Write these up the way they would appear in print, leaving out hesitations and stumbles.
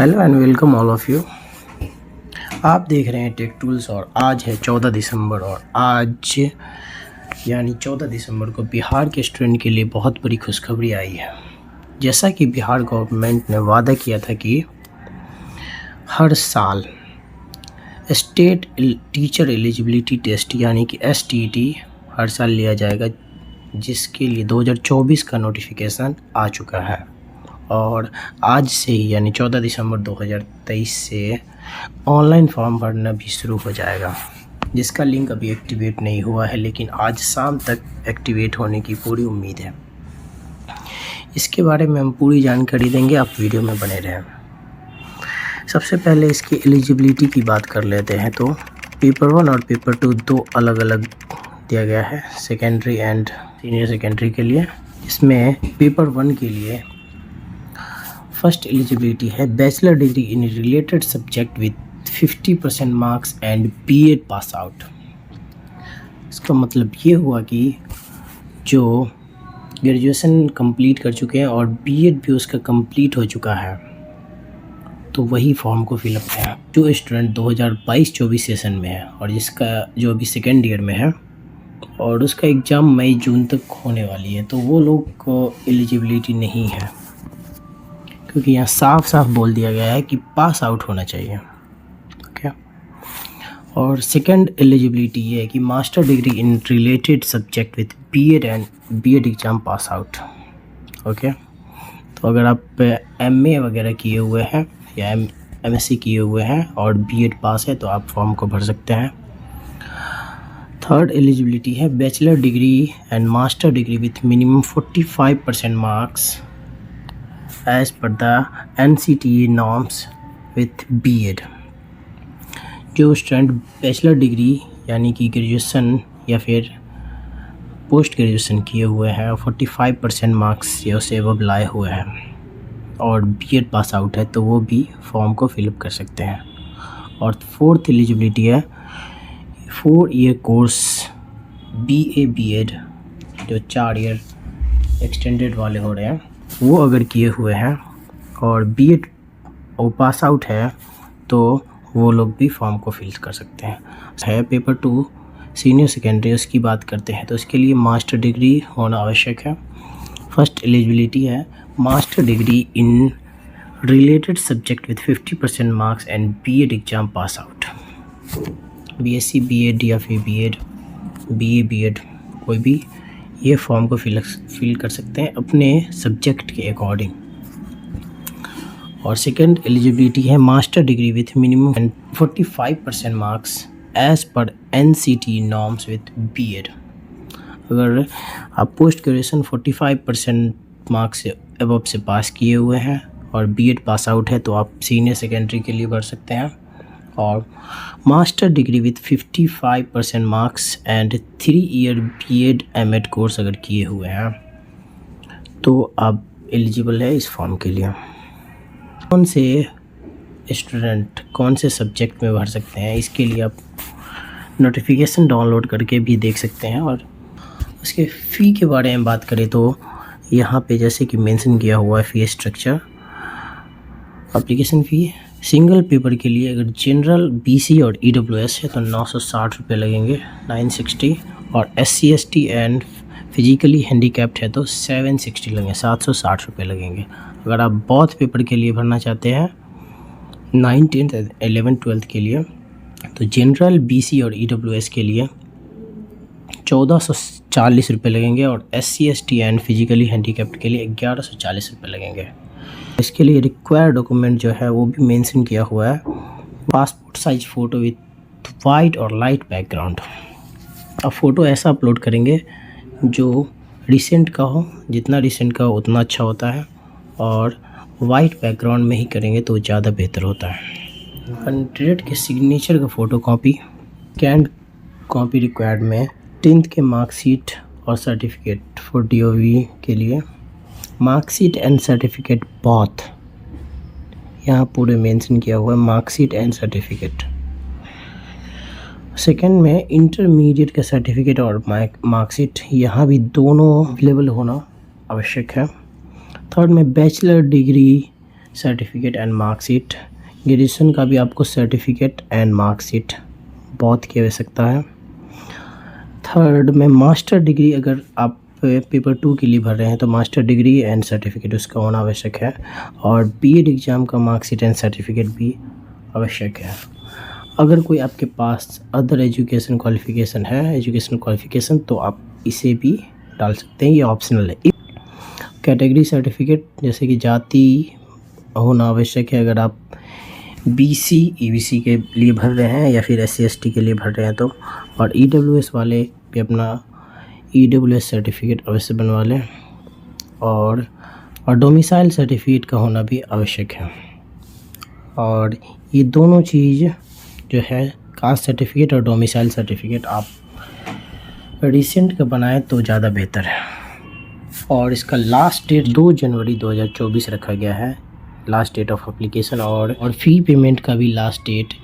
Hello and welcome all of you. आप देख रहे हैं टेक टूल्स और आज है 14 दिसंबर और आज यानी 14 दिसंबर को बिहार के स्टूडेंट के लिए बहुत बड़ी खुशखबरी आई है। जैसा कि बिहार गवर्नमेंट ने वादा किया था कि हर साल स्टेट टीचर एलिजिबिलिटी टेस्ट यानी कि STET हर साल लिया जाएगा, जिसके लिए 2024 का नोटिफिकेशन आ चुका है और आज से ही यानी 14 दिसंबर 2023 से ऑनलाइन फॉर्म भरना भी शुरू हो जाएगा, जिसका लिंक अभी एक्टिवेट नहीं हुआ है, लेकिन आज शाम तक एक्टिवेट होने की पूरी उम्मीद है। इसके बारे में हम पूरी जानकारी देंगे, आप वीडियो में बने रहें। सबसे पहले इसकी एलिजिबिलिटी की बात कर लेते हैं। तो पेपर 1 और पेपर 2 दो अलग अलग दिया गया है, सेकेंडरी एंड सीनियर सेकेंडरी के लिए। इसमें पेपर 1 के लिए फर्स्ट एलिजिबिलिटी है bachelor degree in related subject with 50% marks and BEd pass out. इसका मतलब ये हुआ कि जो ग्रेजुएशन कंप्लीट कर चुके हैं और BEd भी उसका कंप्लीट हो चुका है, तो वही फॉर्म को फिलअप करें। जो स्टूडेंट 2022-24 सेशन में है और जिसका जो अभी सेकेंड ईयर में है और उसका एग्ज़ाम मई जून तक होने वाली है, तो वो लोग को एलिजिबिलिटी नहीं है, क्योंकि यहाँ साफ साफ बोल दिया गया है कि पास आउट होना चाहिए। ओके। और सेकंड एलिजिबिलिटी ये है कि master degree in related subject with BEd and BEd exam pass out. Okay. तो अगर आप MA वगैरह किए हुए हैं या MSc किए हुए हैं और BEd पास है तो आप फॉर्म को भर सकते हैं। थर्ड एलिजिबिलिटी है bachelor degree and master degree with minimum 45% marks as per the NCTA norms with BEd। जो स्टूडेंट बैचलर डिग्री यानी कि ग्रेजुएशन या फिर पोस्ट ग्रेजुएशन किए हुए हैं और 45% मार्क्स या उससे एबव लाए हुए हैं और BEd पास आउट है, तो वो भी फॉर्म को फिलअप कर सकते हैं। और फोर्थ एलिजिबिलिटी है 4 ईयर कोर्स BA BEd, जो 4 ईयर एक्सटेंडेड वाले हो रहे हैं, वो अगर किए हुए हैं और BEd और पास आउट है तो वो लोग भी फॉर्म को फिल कर सकते हैं। पेपर 2 सीनियर सेकेंडरी, उसकी बात करते हैं तो इसके लिए मास्टर डिग्री होना आवश्यक है। फर्स्ट एलिजिबिलिटी है master degree in related subject with 50% marks and BEd exam pass out. BSc BEd या फिर BA BEd कोई भी ये फॉर्म को फिल कर सकते हैं अपने सब्जेक्ट के अकॉर्डिंग। और सेकंड एलिजिबिलिटी है master degree with minimum 45% marks as per NCT norms with BEd। अगर आप पोस्ट ग्रेजुएशन 45% मार्क्स से अबव से पास किए हुए हैं और BEd पास आउट है तो आप सीनियर सेकेंडरी के लिए भर सकते हैं। और master degree with 55% marks and 3 year BEd MAd course अगर किए हुए हैं तो आप एलिजिबल है इस फॉर्म के लिए। कौन से स्टूडेंट कौन से सब्जेक्ट में भर सकते हैं, इसके लिए आप नोटिफिकेशन डाउनलोड करके भी देख सकते हैं। और उसके फ़ी के बारे में बात करें तो यहाँ पे जैसे कि मेंशन किया हुआ है fee structure. Application fee single paper के लिए अगर जनरल BC और EWS है तो 960 रुपये लगेंगे 960, और SC ST and physically handicapped है तो 760 लगेंगे 760 रुपये लगेंगे। अगर आप बोथ पेपर के लिए भरना चाहते हैं 9, 10th, 11th, 12th के लिए तो जनरल BC और EWS के लिए 1440 रुपये लगेंगे और SC ST and physically handicapped के लिए 1140 रुपये लगेंगे। इसके लिए रिक्वायर्ड डॉक्यूमेंट जो है वो भी मेंशन किया हुआ है, passport size photo with white और लाइट बैकग्राउंड। अब फ़ोटो ऐसा अपलोड करेंगे जो रिसेंट का हो, जितना रिसेंट का हो उतना अच्छा होता है, और वाइट बैकग्राउंड में ही करेंगे तो ज़्यादा बेहतर होता है। कैंडिडेट के सिग्नेचर का photo copy, scanned copy required में 10th के मार्कशीट और सर्टिफिकेट फॉर DOV के लिए मार्कशीट एंड सर्टिफिकेट बोथ, यहाँ पूरे मेंशन किया हुआ है मार्कशीट एंड सर्टिफिकेट। सेकंड में इंटरमीडिएट का सर्टिफिकेट और मार्कशीट, यहाँ भी दोनों अवेलेबल होना आवश्यक है। थर्ड में bachelor degree certificate and marksheet. Graduation का भी आपको सर्टिफिकेट एंड मार्कशीट बहुत की आवश्यकता है। थर्ड में मास्टर डिग्री, अगर आप पेपर 2 के लिए भर रहे हैं तो मास्टर डिग्री एंड सर्टिफिकेट उसका होना आवश्यक है, और बीएड एग्ज़ाम का मार्कशीट एंड सर्टिफिकेट भी आवश्यक है। अगर कोई आपके पास अदर एजुकेशन क्वालिफ़िकेशन तो आप इसे भी डाल सकते हैं, ये ऑप्शनल है। कैटेगरी सर्टिफिकेट जैसे कि जाति होना आवश्यक है अगर आप बीसी ईबीसी के लिए भर रहे हैं या फिर एससी एसटी के लिए भर रहे हैं तो, और ईडब्ल्यूएस वाले भी अपना ईडब्ल्यूएस सर्टिफिकेट अवश्य बनवा लें, और डोमिसाइल सर्टिफिकेट का होना भी आवश्यक है। और ये दोनों चीज़ जो है, कास्ट सर्टिफिकेट और डोमिसाइल सर्टिफिकेट, आप रिसेंट का बनाएं तो ज़्यादा बेहतर है। और इसका लास्ट डेट 2 जनवरी 2024 रखा गया है, लास्ट डेट ऑफ एप्लीकेशन, और फ़ी पेमेंट का भी लास्ट डेट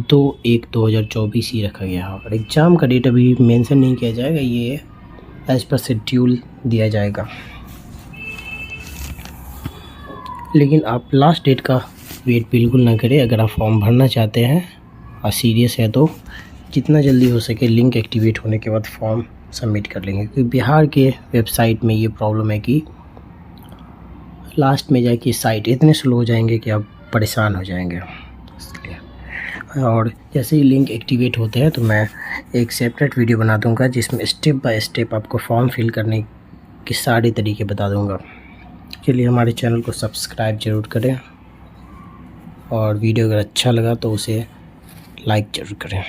2/1/2024 ही रखा गया है। और एग्ज़ाम का डेट अभी मेंशन नहीं किया जाएगा, ये एज़ पर शेड्यूल दिया जाएगा। लेकिन आप लास्ट डेट का वेट बिल्कुल ना करें। अगर आप फॉर्म भरना चाहते हैं और सीरियस है तो जितना जल्दी हो सके लिंक एक्टिवेट होने के बाद फॉर्म सबमिट कर लेंगे, क्योंकि बिहार के वेबसाइट में ये प्रॉब्लम है कि लास्ट में जाके साइट इतने स्लो हो जाएंगे कि आप परेशान हो जाएंगे। इसलिए, और जैसे ही लिंक एक्टिवेट होते हैं तो मैं एक सेपरेट वीडियो बना दूंगा जिसमें स्टेप बाय स्टेप आपको फॉर्म फिल करने के सारे तरीके बता दूंगा। चलिए, हमारे चैनल को सब्सक्राइब ज़रूर करें, और वीडियो अगर अच्छा लगा तो उसे लाइक ज़रूर करें।